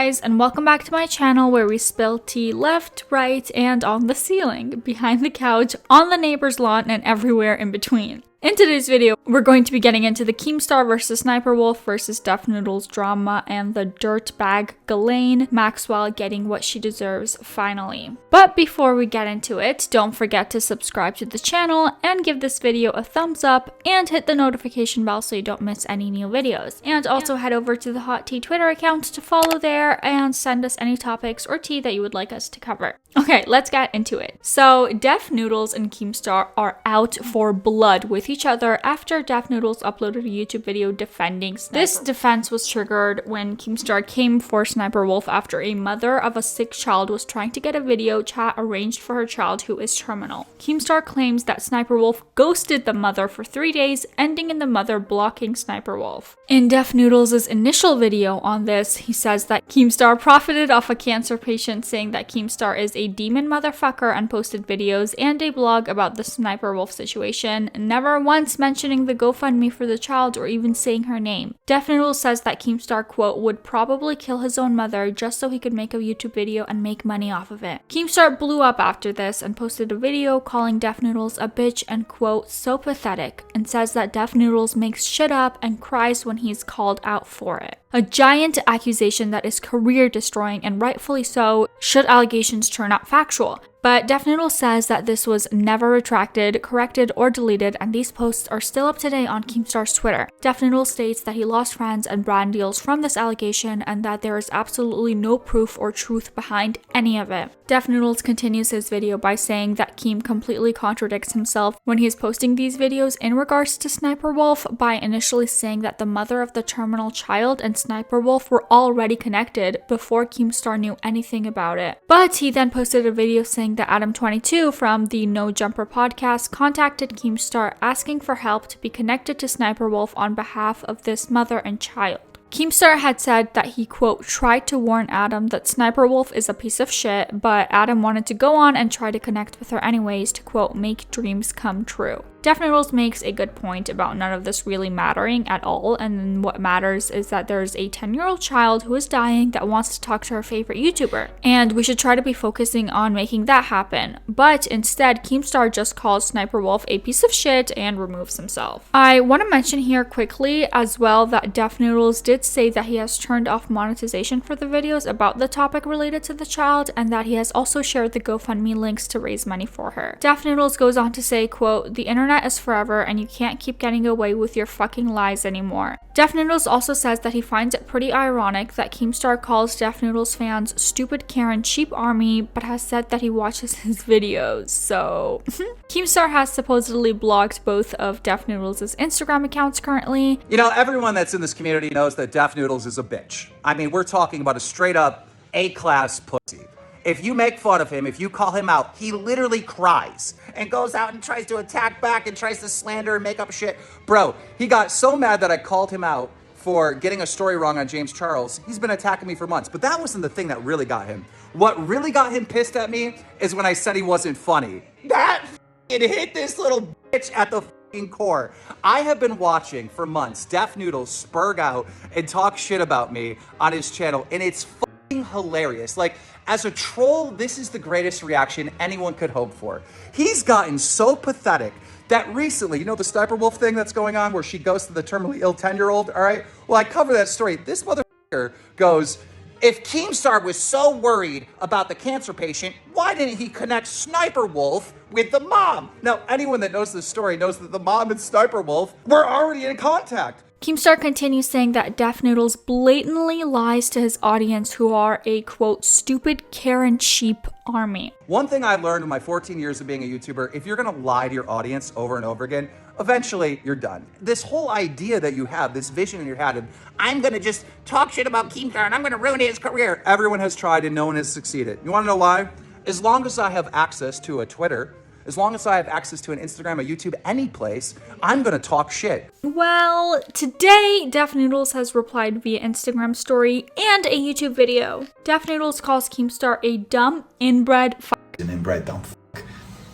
guys, and welcome back to my channel where we spill tea left, right, and on the ceiling, behind the couch, on the neighbor's lawn, and everywhere in between. In today's video, we're going to be getting into the Keemstar versus Sniperwolf versus Defnoodles drama and the dirtbag Ghislaine Maxwell getting what she deserves finally. But before we get into it, don't forget to subscribe to the channel and give this video a thumbs up and hit the notification bell so you don't miss any new videos. And also head over to the Hot Tea Twitter account to follow there and send us any topics or tea that you would like us to cover. Okay, let's get into it. So Defnoodles and Keemstar are out for blood with each other after Defnoodles uploaded a YouTube video defending Sniperwolf. This defense was triggered when Keemstar came for Sniperwolf after a mother of a sick child was trying to get a video chat arranged for her child who is terminal. Keemstar claims that Sniperwolf ghosted the mother for 3 days, ending in the mother blocking Sniperwolf. In Defnoodles' initial video on this, he says that Keemstar profited off a cancer patient, saying that Keemstar is a demon motherfucker, and posted videos and a blog about the Sniperwolf situation, never once mentioning the GoFundMe for the child or even saying her name. Defnoodles says that Keemstar, quote, would probably kill his own mother just so he could make a YouTube video and make money off of it. Keemstar blew up after this and posted a video calling Defnoodles a bitch and, quote, so pathetic, and says that Defnoodles makes shit up and cries when he's called out for it. A giant accusation that is career destroying, and rightfully so, should allegations turn out factual. But Defnoodles says that this was never retracted, corrected, or deleted, and these posts are still up to date on Keemstar's Twitter. Defnoodles states that he lost friends and brand deals from this allegation and that there is absolutely no proof or truth behind any of it. Defnoodles continues his video by saying that Keem completely contradicts himself when he is posting these videos in regards to Sniperwolf by initially saying that the mother of the terminal child and Sniperwolf were already connected before Keemstar knew anything about it. But he then posted a video saying that Adam22 from the No Jumper podcast contacted Keemstar asking for help to be connected to Sniperwolf on behalf of this mother and child. Keemstar had said that he, quote, tried to warn Adam that Sniperwolf is a piece of shit, but Adam wanted to go on and try to connect with her anyways to, quote, make dreams come true. Defnoodles makes a good point about none of this really mattering at all, and what matters is that there's a 10-year-old child who is dying that wants to talk to her favorite YouTuber, and we should try to be focusing on making that happen. But instead, Keemstar just calls Sniperwolf a piece of shit and removes himself. I want to mention here quickly as well that Defnoodles did say that he has turned off monetization for the videos about the topic related to the child, and that he has also shared the GoFundMe links to raise money for her. Defnoodles goes on to say, quote, the internet is forever and you can't keep getting away with your fucking lies anymore. Defnoodles also says that he finds it pretty ironic that Keemstar calls Defnoodles fans stupid Karen sheep army, but has said that he watches his videos, so Keemstar has supposedly blocked both of Defnoodles' Instagram accounts currently. You know, everyone that's in this community knows that Defnoodles is a bitch. I mean, we're talking about a straight up A-class pussy. If you make fun of him, if you call him out, he literally cries and goes out and tries to attack back and tries to slander and make up shit. Bro, he got so mad that I called him out for getting a story wrong on James Charles. He's been attacking me for months, but that wasn't the thing that really got him. What really got him pissed at me is when I said he wasn't funny. That hit this little bitch at the core. I have been watching for months Defnoodles spurg out and talk shit about me on his channel, and it's hilarious. Like, as a troll, this is the greatest reaction anyone could hope for. He's gotten so pathetic that recently, you know the Sniperwolf thing that's going on where she goes to the terminally ill 10-year-old, all right? Well, I cover that story. This motherfucker goes, if Keemstar was so worried about the cancer patient, why didn't he connect Sniperwolf with the mom? Now, anyone that knows this story knows that the mom and Sniperwolf were already in contact. Keemstar continues saying that Defnoodles blatantly lies to his audience who are a, quote, stupid Karen sheep army. One thing I've learned in my 14 years of being a YouTuber, if you're gonna lie to your audience over and over again, eventually you're done. This whole idea that you have, this vision in your head of, I'm gonna just talk shit about Keemstar and I'm gonna ruin his career. Everyone has tried and no one has succeeded. You wanna know why? As long as I have access to a Twitter, as long as I have access to an Instagram, a YouTube, any place, I'm gonna talk shit. Well, today, Defnoodles has replied via Instagram story and a YouTube video. Defnoodles calls Keemstar a dumb, inbred An inbred dumb fuck.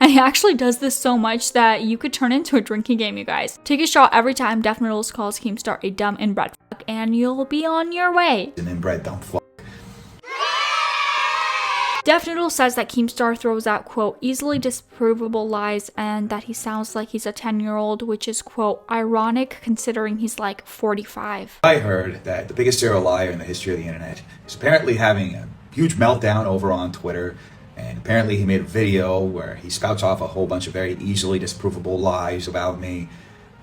And he actually does this so much that you could turn into a drinking game, you guys. Take a shot every time Defnoodles calls Keemstar a dumb inbred fuck, and you'll be on your way. An inbred dumb fuck. Defnoodles says that Keemstar throws out, quote, easily disprovable lies and that he sounds like he's a 10-year-old, which is, quote, ironic considering he's like 45. I heard that the biggest serial liar in the history of the internet is apparently having a huge meltdown over on Twitter. And apparently he made a video where he spouts off a whole bunch of very easily disprovable lies about me.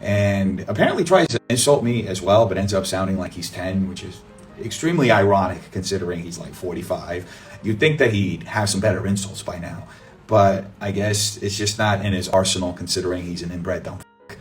And apparently tries to insult me as well, but ends up sounding like he's 10, which is extremely ironic considering he's like 45. You'd think that he'd have some better insults by now, but I guess it's just not in his arsenal considering he's an inbred dumb f***.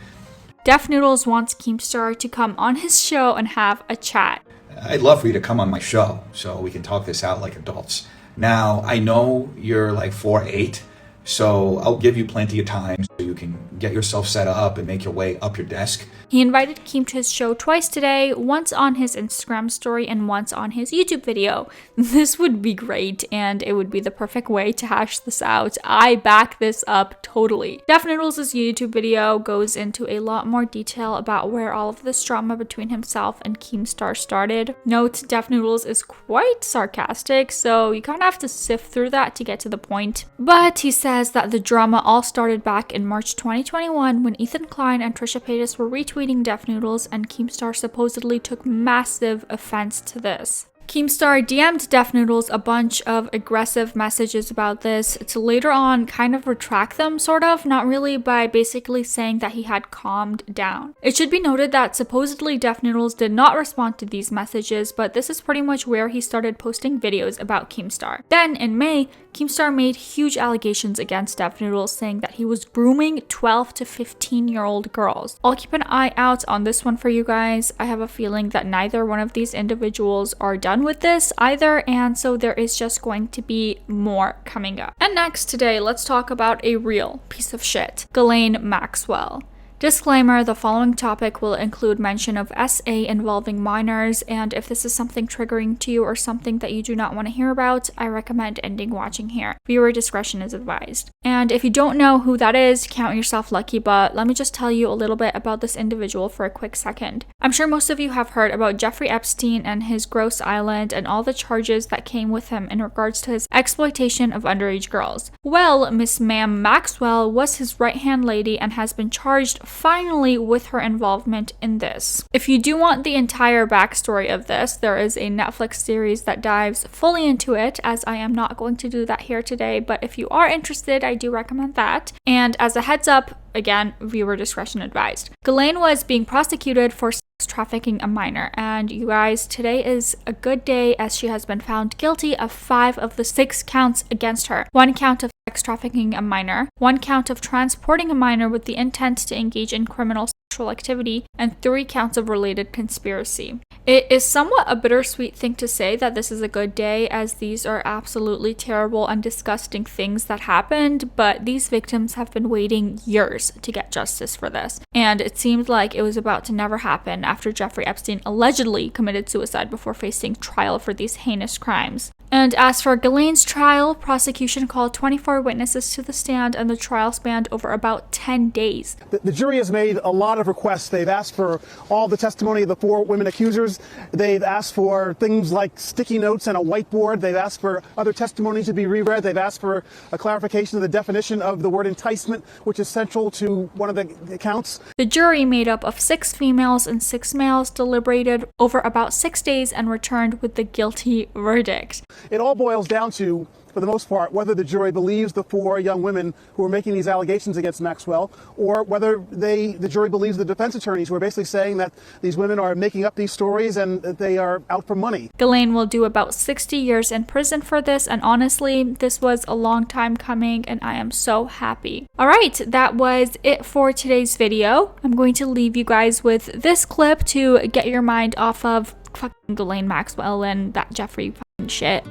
Defnoodles wants Keemstar to come on his show and have a chat. I'd love for you to come on my show so we can talk this out like adults. Now, I know you're like 4'8", so I'll give you plenty of time so you can get yourself set up and make your way up your desk. He invited Keem to his show twice today, once on his Instagram story and once on his YouTube video. This would be great, and it would be the perfect way to hash this out. I back this up totally. Defnoodles' YouTube video goes into a lot more detail about where all of this drama between himself and Keemstar started. Note, Defnoodles is quite sarcastic, so you kind of have to sift through that to get to the point. But he says that the drama all started back in March 2021 when Ethan Klein and Trisha Paytas were retweeting Defnoodles, and Keemstar supposedly took massive offense to this. Keemstar DM'd Defnoodles a bunch of aggressive messages about this to later on kind of retract them, sort of, not really, by basically saying that he had calmed down. It should be noted that supposedly Defnoodles did not respond to these messages, but this is pretty much where he started posting videos about Keemstar. Then in May, Keemstar made huge allegations against Defnoodles, saying that he was grooming 12 to 15-year-old girls. I'll keep an eye out on this one for you guys. I have a feeling that neither one of these individuals are done with this either, and so there is just going to be more coming up. And next today, let's talk about a real piece of shit, Ghislaine Maxwell. Disclaimer, the following topic will include mention of SA involving minors, and if this is something triggering to you or something that you do not want to hear about, I recommend ending watching here. Viewer discretion is advised. And if you don't know who that is, count yourself lucky, but let me just tell you a little bit about this individual for a quick second. I'm sure most of you have heard about Jeffrey Epstein and his gross island and all the charges that came with him in regards to his exploitation of underage girls. Well, Miss Ma'am Maxwell was his right-hand lady and has been charged finally with her involvement in this. If you do want the entire backstory of this, there is a Netflix series that dives fully into it, as I am not going to do that here today, but if you are interested, I do recommend that. And as a heads up, again, viewer discretion advised. Ghislaine was being prosecuted for sex trafficking a minor, and you guys, today is a good day as she has been found guilty of 5 of the 6 counts against her. 1 count of sex trafficking a minor, 1 count of transporting a minor with the intent to engage in criminal sexual activity, and 3 counts of related conspiracy. It is somewhat a bittersweet thing to say that this is a good day, as these are absolutely terrible and disgusting things that happened, but these victims have been waiting years to get justice for this, and it seemed like it was about to never happen after Jeffrey Epstein allegedly committed suicide before facing trial for these heinous crimes. And as for Ghislaine's trial, prosecution called 24 witnesses to the stand, and the trial spanned over about 10 days. The jury has made a lot of requests. They've asked for all the testimony of the 4 women accusers. They've asked for things like sticky notes and a whiteboard. They've asked for other testimony to be reread. They've asked for a clarification of the definition of the word enticement, which is central to one of the counts. The jury, made up of 6 females and 6 males, deliberated over about 6 days and returned with the guilty verdict. It all boils down to, for the most part, whether the jury believes the 4 young women who are making these allegations against Maxwell, or whether the jury believes the defense attorneys who are basically saying that these women are making up these stories and that they are out for money. Ghislaine will do about 60 years in prison for this, and honestly, this was a long time coming, and I am so happy. Alright, that was it for today's video. I'm going to leave you guys with this clip to get your mind off of fucking Ghislaine Maxwell and that Jeffrey fucking shit.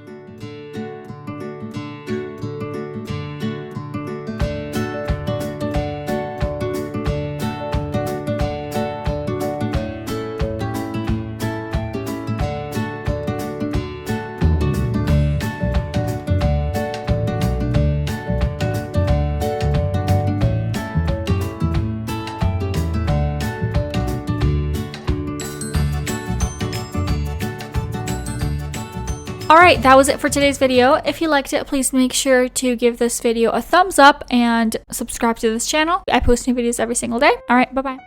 Alright, that was it for today's video. If you liked it, please make sure to give this video a thumbs up and subscribe to this channel. I post new videos every single day. Alright, bye-bye.